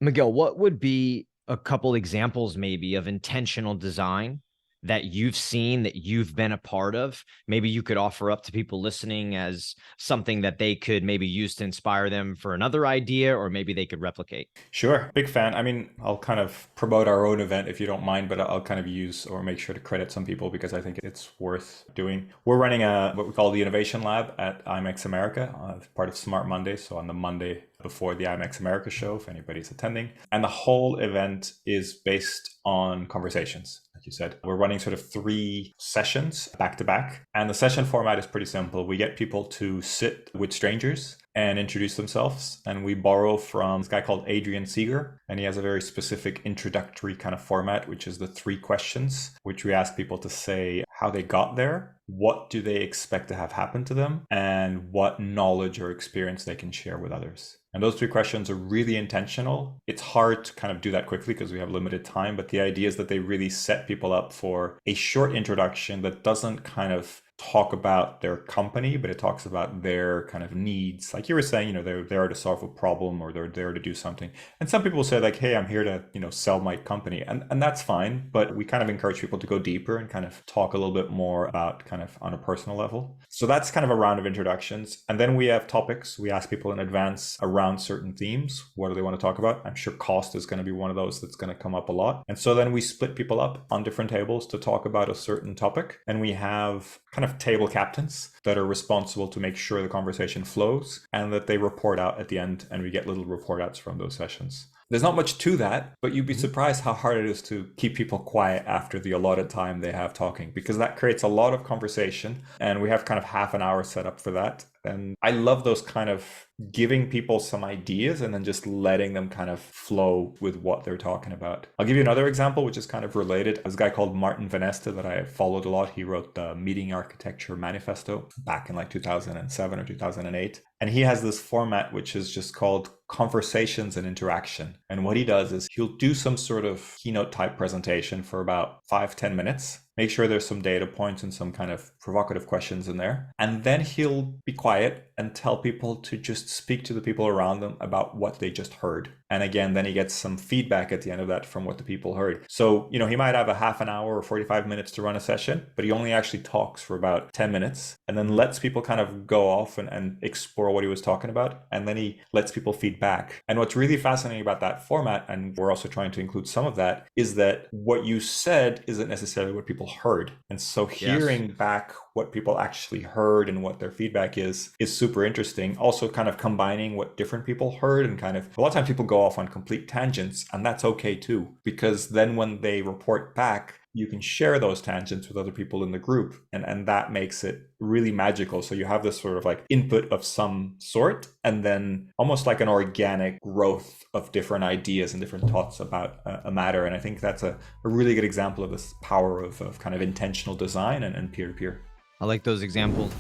Miguel, what would be a couple examples maybe of intentional design that you've seen, that you've been a part of? Maybe you could offer up to people listening as something that they could maybe use to inspire them for another idea, or maybe they could replicate. Sure, big fan. I mean, I'll kind of promote our own event if you don't mind, but I'll kind of use or make sure to credit some people because I think it's worth doing. We're running a what we call the Innovation Lab at IMX America, part of Smart Monday. So on the Monday before the IMX America show, if anybody's attending. And the whole event is based on conversations. Like you said, we're running sort of 3 sessions back to back. And the session format is pretty simple. We get people to sit with strangers and introduce themselves. And we borrow from this guy called Adrian Seeger. And he has a very specific introductory kind of format, which is the 3 questions, which we ask people to say how they got there, what do they expect to have happen to them, and what knowledge or experience they can share with others. And those 3 questions are really intentional. It's hard to kind of do that quickly because we have limited time, but the idea is that they really set people up for a short introduction that doesn't kind of talk about their company, but it talks about their kind of needs. Like you were saying, they're there to solve a problem or they're there to do something. And some people say like, hey, I'm here to, sell my company. And that's fine. But we kind of encourage people to go deeper and kind of talk a little bit more about kind of on a personal level. So that's kind of a round of introductions. And then we have topics. We ask people in advance around certain themes. What do they want to talk about? I'm sure cost is going to be one of those that's going to come up a lot. And so then we split people up on different tables to talk about a certain topic. And we have kind of table captains that are responsible to make sure the conversation flows and that they report out at the end, and we get little report outs from those sessions. There's not much to that, but you'd be surprised how hard it is to keep people quiet after the allotted time they have talking, because that creates a lot of conversation, and we have kind of half an hour set up for that. And I love those kind of giving people some ideas and then just letting them kind of flow with what they're talking about. I'll give you another example, which is kind of related. There's a guy called Vanesta that I followed a lot. He wrote the Meeting Architecture Manifesto back in like 2007 or 2008. And he has this format, which is just called Conversations and Interaction. And what he does is he'll do some sort of keynote type presentation for about 5-10 minutes. Make sure there's some data points and some kind of provocative questions in there. And then he'll be quiet and tell people to just speak to the people around them about what they just heard. And again, then he gets some feedback at the end of that from what the people heard. So, he might have a half an hour or 45 minutes to run a session, but he only actually talks for about 10 minutes and then lets people kind of go off and explore what he was talking about. And then he lets people feedback. And what's really fascinating about that format, and we're also trying to include some of that, is that what you said isn't necessarily what people heard. And so hearing back what people actually heard and what their feedback is super interesting. Also kind of combining what different people heard, and kind of a lot of times people go off on complete tangents, and that's okay too, because then when they report back, you can share those tangents with other people in the group, and that makes it really magical. So you have this sort of like input of some sort, and then almost like an organic growth of different ideas and different thoughts about a matter. And I think that's a really good example of this power of kind of intentional design and peer-to-peer. I like those examples.